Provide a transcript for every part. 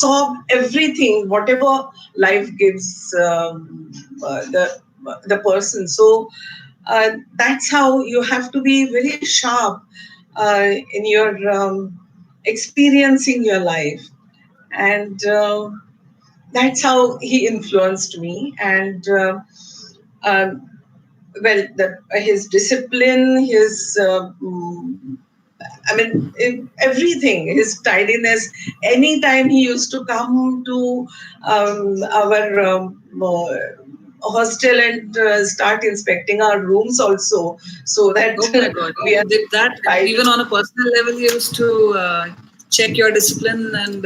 absorb everything, whatever life gives the person. So that's how you have to be very sharp in your experiencing your life, and that's how he influenced me. And um, well, his discipline, his everything, his tidiness. Anytime he used to come to our hostel and start inspecting our rooms also, so that Oh my God. we are He did that tidy. even on a personal level. He used to check your discipline and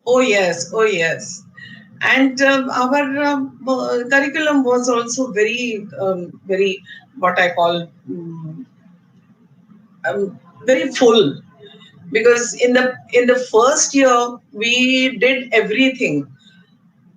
Oh yes, oh yes. And our curriculum was also very what I call very full, because in the first year we did everything.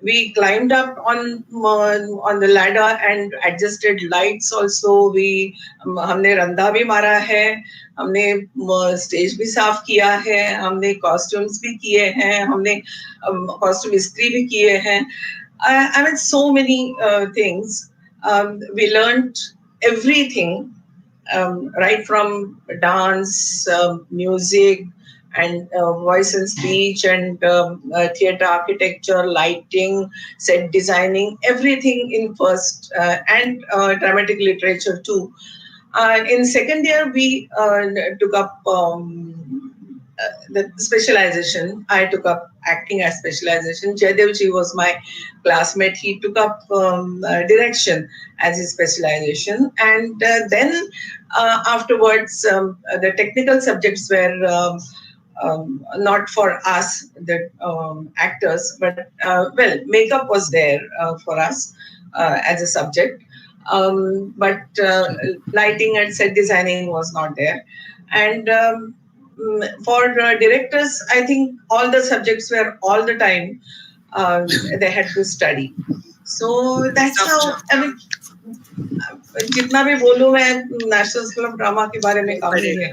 We climbed up on the ladder and adjusted lights also. We हमने रंधा भी मारा है, हमने stage भी साफ किया है, हमने कॉस्ट्यूम्स भी किए हैं, हमने कॉस्ट्यूम इस्त्री भी किए हैं. I mean, so many things. We learned everything, right from dance, music, and voice and speech, and theatre architecture, lighting, set designing, everything in first, and dramatic literature too. In second year, we took up the specialization. I took up acting as specialization. Jaydevji was my classmate. He took up direction as his specialization. And then afterwards, the technical subjects were not for us, the actors, but well, makeup was there for us as a subject. But lighting and set designing was not there. And for directors, I think all the subjects were all the time they had to study. So that's tough how, job. I mean, जितना भी बोलूं मैं national school of drama के बारे में कम ही है.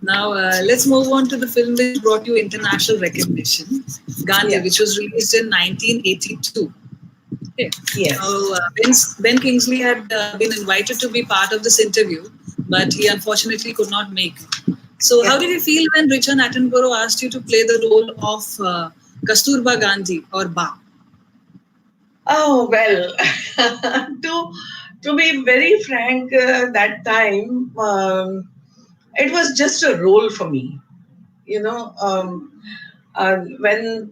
Now, let's move on to the film which brought you international recognition, Gandhi, Yeah. which was released in 1982. Okay. Yes. Now, Ben Kingsley had been invited to be part of this interview, but he unfortunately could not make it. So, how did you feel when Richard Attenborough asked you to play the role of Kasturba Gandhi or Ba? Oh well, to be very frank, that time it was just a role for me. You know, when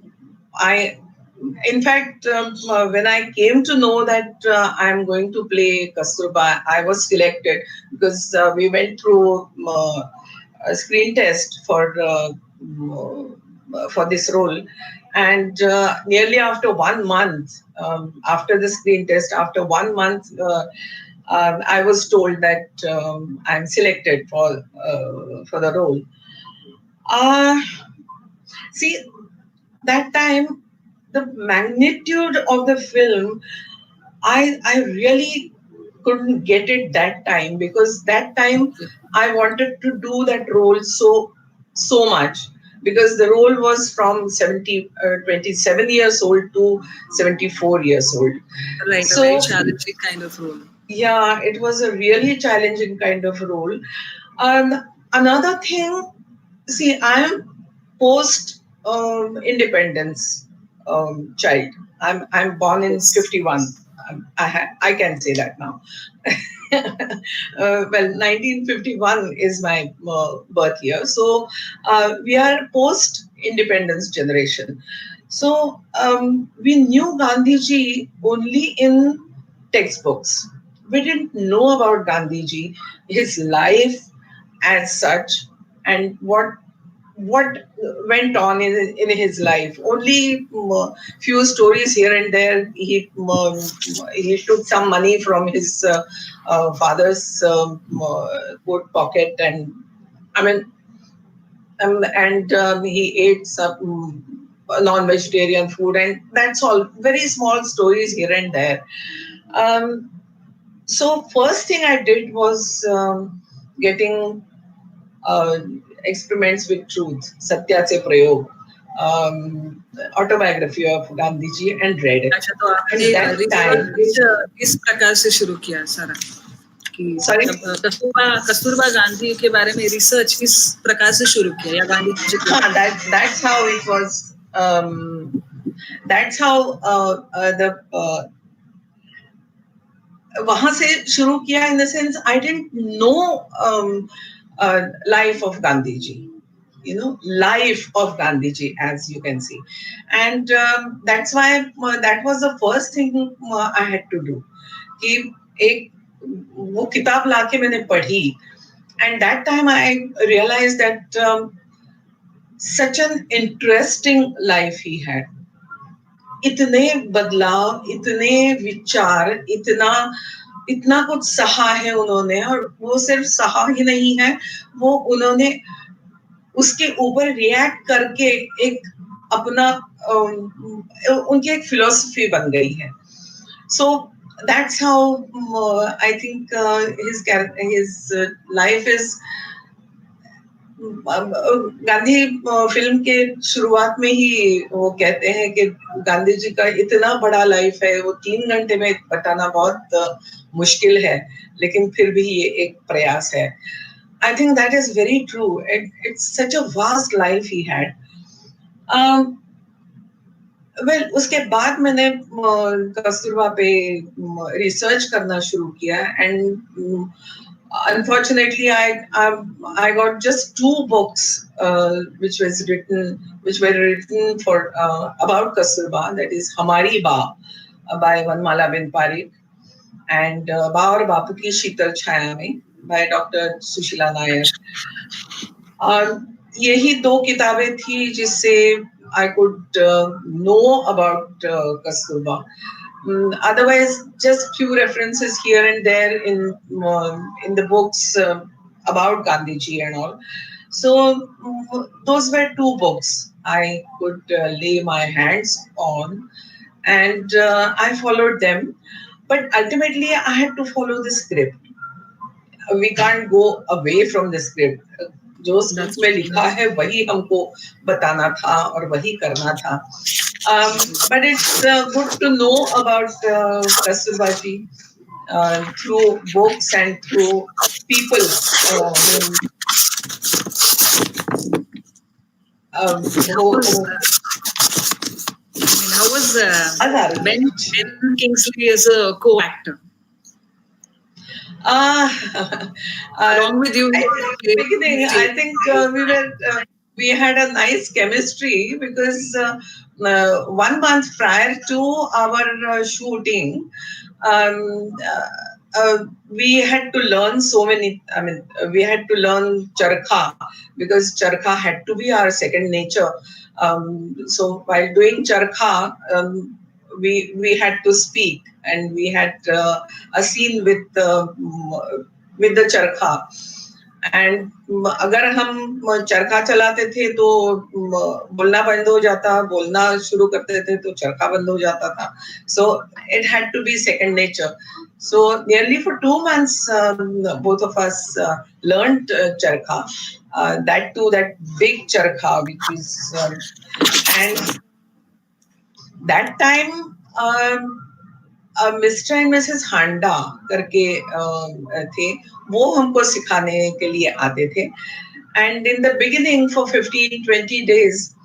I, in fact, when I came to know that I'm going to play Kasturba, I was selected because we went through a screen test for this role, and nearly after 1 month, after the screen test, after 1 month. I was told that I'm selected for the role. Uh, See, that time, the magnitude of the film, I really couldn't get it that time, because that time I wanted to do that role so much, because the role was from 27 years old to 74 years old. Right, a very So challenging kind of role. yeah, it was a really challenging kind of role. Another thing, see, I am post independence child. I'm born in Yes. 51. I can say that now. Well, 1951 is my birth year. So we are post independence generation. So we knew Gandhiji only in textbooks. We didn't know about Gandhiji, his life as such, and what went on in his life. Only few stories here and there. He took some money from his father's coat pocket, and I mean, and he ate some non-vegetarian food, and that's all. Very small stories here and there. Um, so first thing I did was getting uh, Experiments with Truth, Satya Se Prayog, autobiography of Gandhiji, and read it. अच्छा, तो आपने And that time, research इस प्रकार से शुरू किया सारा कि sorry, कस्तूरबा गांधी के बारे में रिसर्च इस प्रकार से शुरू किया या गांधी जी को? that's how it was. That's how the वहां से शुरू किया, in the sense I didn't know life of Gandhiji, life of Gandhiji, as you can see. And that's why that was the first thing I had to do. कि एक वो किताब लाके मैंने पढ़ी, and that time I realized that such an interesting life he had. इतने बदलाव, इतने विचार, इतना कुछ सहा है उन्होंने, और वो सिर्फ सहा ही नहीं है, वो उन्होंने उसके ऊपर रिएक्ट करके एक अपना उनकी एक फिलॉसफी बन गई है. So that's how I think his life is. Gandhi film के शुरुआत में ही वो कहते हैं कि गांधी जी का इतना बड़ा लाइफ है, वो 3 घंटे में बताना बहुत मुश्किल है, लेकिन फिर भी ये एक प्रयास है. I think that is very true. It's such a vast life he had. Well, उसके बाद मैंने कस्तूरबा पे रिसर्च करना शुरू किया, and unfortunately I got just 2 books which were written for about Kasturba, that is Hamari Ba by Vanmala bin Parikh, and Ba aur Bapu ki Sheetal Chhaya mein by Dr. Sushila Nair. यही 2 किताबें थी जिससे I could know about Kasturba. Otherwise, just few references here and there in the books about Gandhiji and all. So those were 2 books I could lay my hands on, and I followed them. But ultimately, I had to follow the script. We can't go away from the script. जो script में लिखा है वही हमको बताना था और वही करना था. But it's good to know about Kasturba ji through books and through people. How was Ben Kingsley as a co-actor? Along with you, beginning, I think we had a nice chemistry because 1 month prior to our shooting, we had to learn so many. I mean, we had to learn charkha because charkha had to be our second nature. So while doing charkha, we had to speak, and we had a scene with the charkha. And अगर हम चरखा चलाते थे तो बोलना बंद हो जाता, बोलना शुरू करते थे तो चरखा बंद हो जाता था. So it had to be second nature. So nearly for 2 months, both of us learned charkha. That too, that big charkha, which is and that time. Mister and missus Handa करके थे, वो हमको सिखाने के लिए आते थे. And in the beginning, for 15-20 days,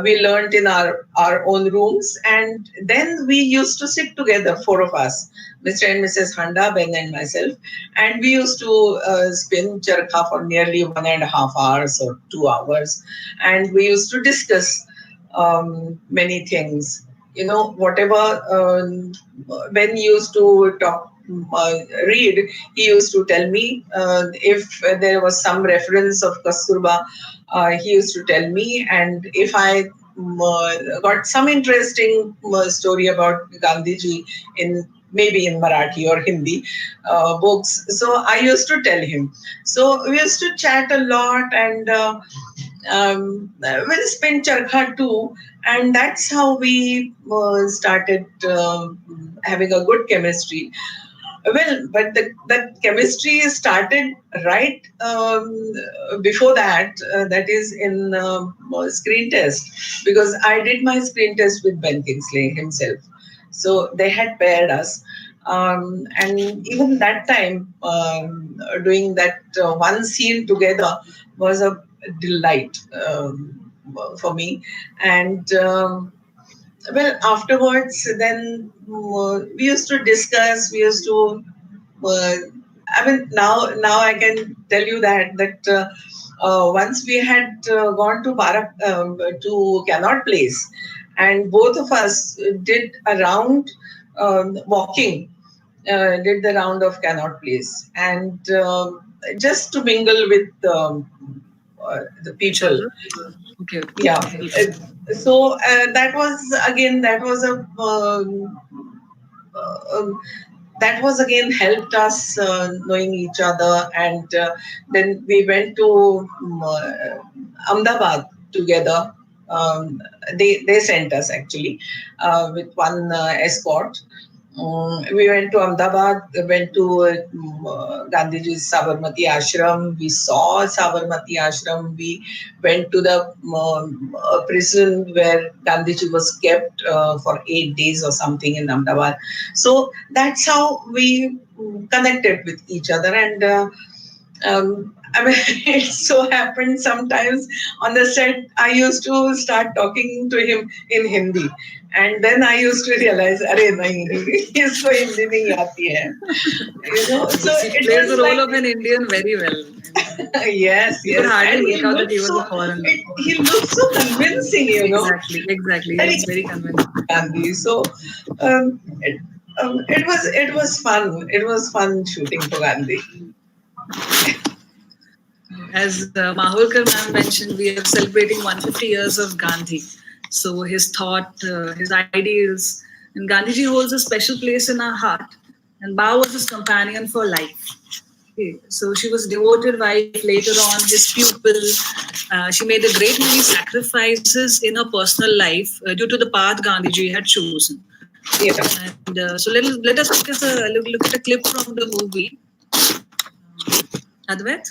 we learned in our own rooms, and then we used to sit together, 4 of us, Mr. and Mrs. Handa, Ben and myself, and we used to spin charkha for nearly 1.5 hours or 2 hours, and we used to discuss many things. Whatever Ben used to talk, read, he used to tell me. If there was some reference of Kasturba, he used to tell me. And if I got some interesting story about Gandhiji maybe in Marathi or Hindi books, so I used to tell him. So we used to chat a lot, and we'll spin charkha too. And that's how we started having a good chemistry. Well, but the chemistry started right before that. That is in screen test, because I did my screen test with Ben Kingsley himself. So they had paired us. And even that time, doing that one scene together was a delight for me. And well, afterwards, then we used to discuss. We used to. Uh, I mean, now I can tell you that once we had gone to to Cannot Place, and both of us did a round walking. Did the round of Cannot Place, and just to mingle with the Each people. other. Okay. Yeah. Okay. So that was again that was a um, that was again helped us knowing each other, and then we went to Ahmedabad together. They sent us actually with one escort. We went to Ahmedabad, went to Gandhiji's Sabarmati Ashram. We saw Sabarmati Ashram. We went to the prison where Gandhiji was kept for 8 days or something in Ahmedabad. So that's how we connected with each other. And I mean, it so happened sometimes on the set, I used to start talking to him in Hindi. And then I used to realize, अरे नहीं, इसको हिंदी नहीं आती है. So Yes, he it plays was the role like, of an Indian very well. yes, You could yes. hardly And make out that he was a foreigner. he looked so convincing. Exactly, exactly. He And looks very convincing. Gandhi. So it was fun. It was fun shooting for Gandhi. As Mahulkar ma'am mentioned, we are celebrating 150 years of Gandhi. So his thought, his ideals, and Gandhiji holds a special place in our heart. And Ba was his companion for life. Okay. So she was devoted wife later on, his pupil. She made a great many sacrifices in her personal life due to the path Gandhiji had chosen. Yeah. And so let us look at a clip from the movie. Advait?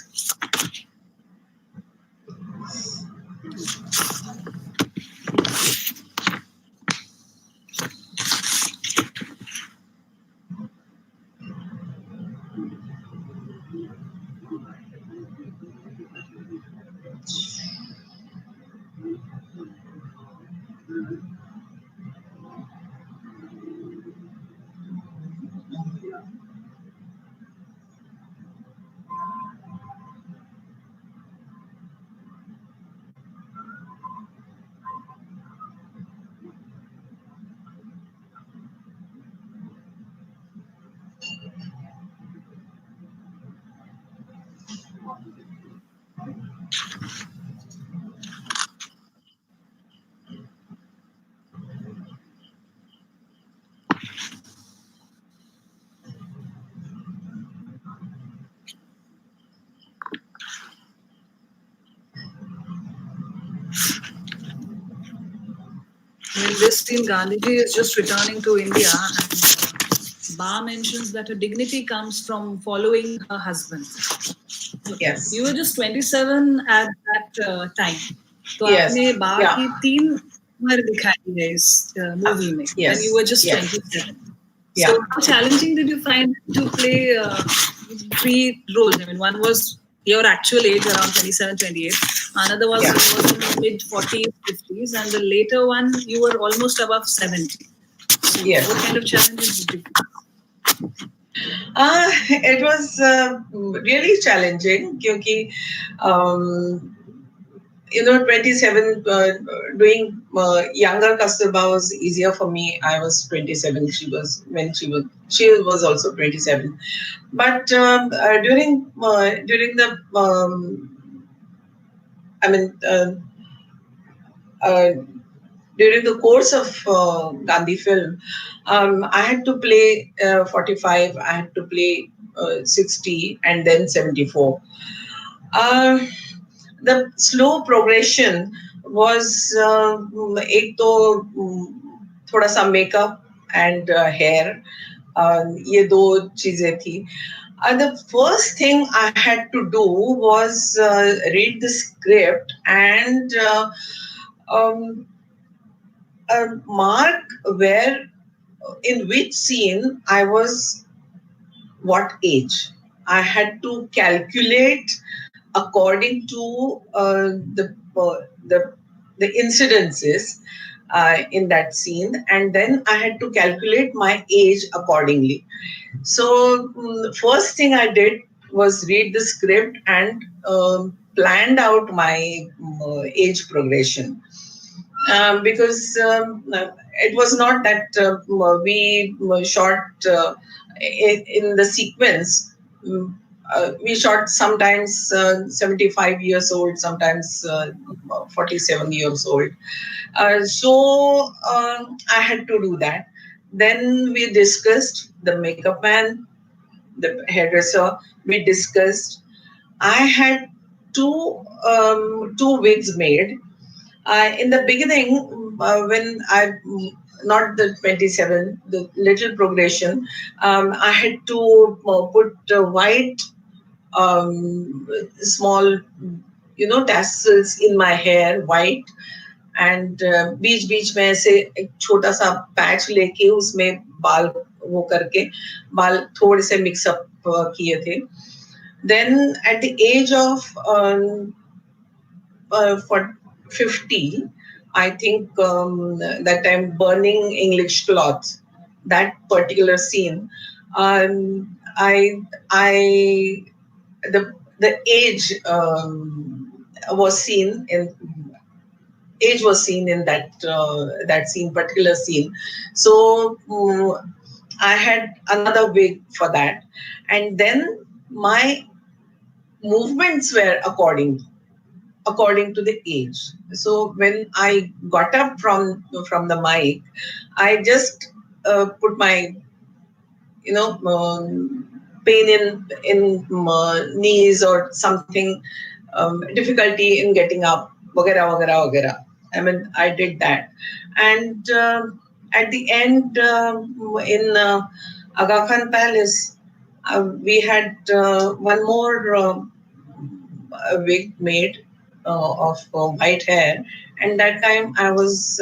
In this scene, Gandhiji is just returning to India, and Ba mentions that her dignity comes from following her husband. Yes. You were just 27 at that time. तो Yes. आपने बा Yeah. की 3 उम्र दिखाई है इस movie में, Yes. and you were just Yes. 27. Yeah. So how challenging did you find to play 3 roles? I mean, one was your actual age around 27, 28. Another was Yeah. you were in the mid 40s, 50s, and the later one you were almost above 70. So Yes. what kind of challenges did you face? It was really challenging because 27 doing younger Kasturba was easier for me. I was 27. She was also 27. But during the I mean uh, during the course of Gandhi film, I had to play 45. I had to play 60 and then 74. Uh, the slow progression was एक तो थोड़ा सा makeup and hair, ये दो चीजें थी. The first thing I had to do was read the script and um, mark where, in which scene I was what age. I had to calculate according to the incidences in that scene, and then I had to calculate my age accordingly. So first thing I did was read the script and planned out my age progression, because it was not that we shot in the sequence. We shot sometimes 75 years old, sometimes 47 years old. So I had to do that. Then we discussed the makeup man, the hairdresser. We discussed. I had two wigs made in the beginning, when I not the 27, the little progression, I had to put white small, tassels in my hair, white. And बीच बीच में ऐसे एक छोटा सा patch लेके उसमें बाल वो करके बाल थोड़े से मिक्सअप किए थे. Then at the age of for 50, I think that I'm burning English cloth, that particular scene, I the was seen in age was seen in that scene, particular scene. So I had another wig for that, and then my movements were according to the age. So when I got up from the mic, I just put my pain in knees or something, difficulty in getting up, वगैरह वगैरह वगैरह. I mean, I did that, and at the end in Aga Khan Palace, we had one more wig made of white hair, and that time I was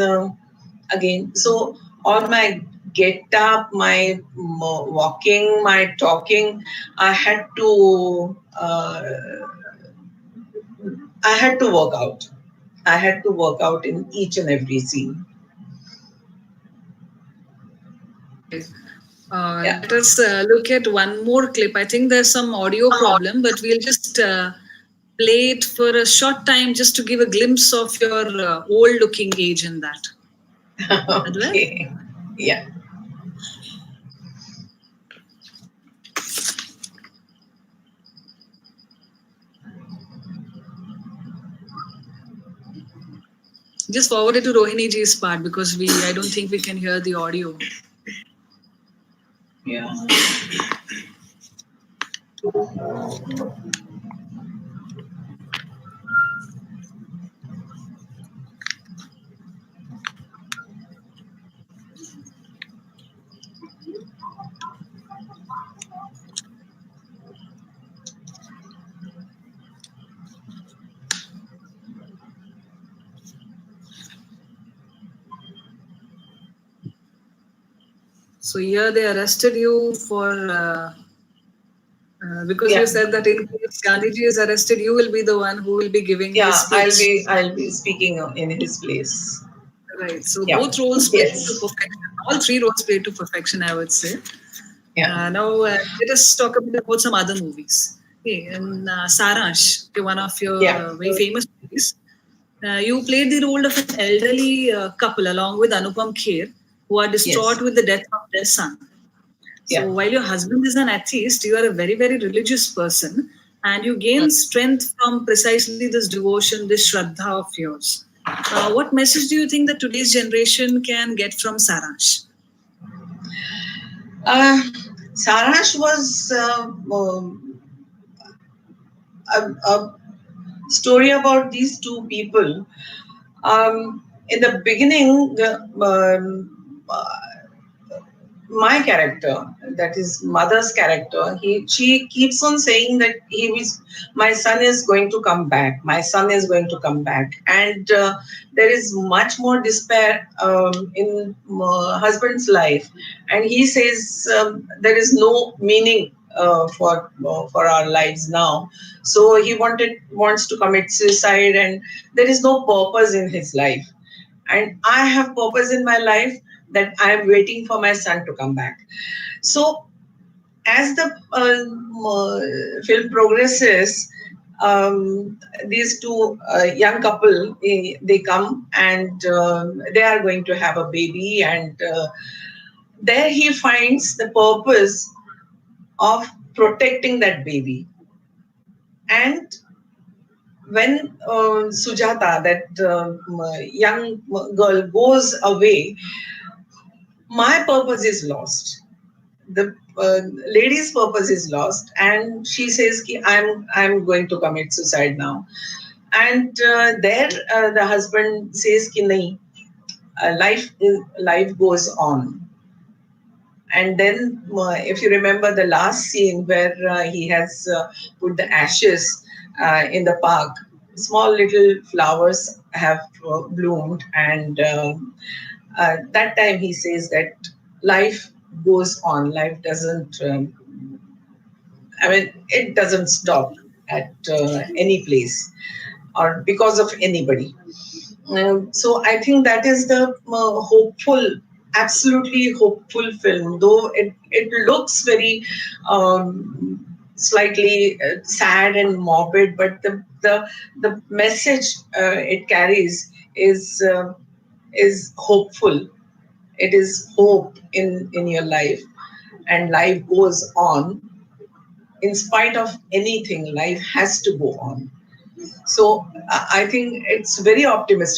again. So all my get up, my walking, my talking, I had to work out. I had to work out in each and every scene. Okay. Let us look at one more clip. I think there's some audio problem, but we'll just play it for a short time just to give a glimpse of your old-looking age in that. Okay. Yeah. Just forward it to Rohini ji's part because I don't think we can hear the audio. Yeah. So here they arrested you for because you said that in case Gandhiji is arrested, you will be the one who will be giving his speech. I'll be speaking in his place. Right. So both roles played to perfection. All three roles played to perfection, I would say. Yeah. Now let us talk a bit about some other movies. Okay, in Saransh, one of your very famous movies, you played the role of an elderly couple along with Anupam Kher, who are distraught with the death of their son. So while your husband is an atheist, you are a very, very religious person, and you gain strength from precisely this devotion, this shraddha of yours. What message do you think that today's generation can get from Saransh? Saransh was a story about these two people. In the beginning, my character, that is mother's character, she keeps on saying that my son is going to come back, my son is going to come back, and there is much more despair in husband's life, and he says there is no meaning for our lives now, so he wants to commit suicide, and there is no purpose in his life, and I have purpose in my life, that I am waiting for my son to come back. So as the film progresses, these two young couple, they come, and they are going to have a baby, and there he finds the purpose of protecting that baby. And when Sujata, that young girl, goes away, my purpose is lost. The lady's purpose is lost, and she says, Ki, I'm going to commit suicide now. And there the husband says, Ki, nahi, life goes on. And then, if you remember the last scene where he has put the ashes in the park, small little flowers have bloomed, and that time he says that life goes on. Life doesn't, it doesn't stop at any place or because of anybody. So I think that is the hopeful, absolutely hopeful film, though it looks very slightly sad and morbid, but the message it carries is hopeful. It is hope in your life, and life goes on. In spite of anything, life has to go on. So I think it's very optimistic.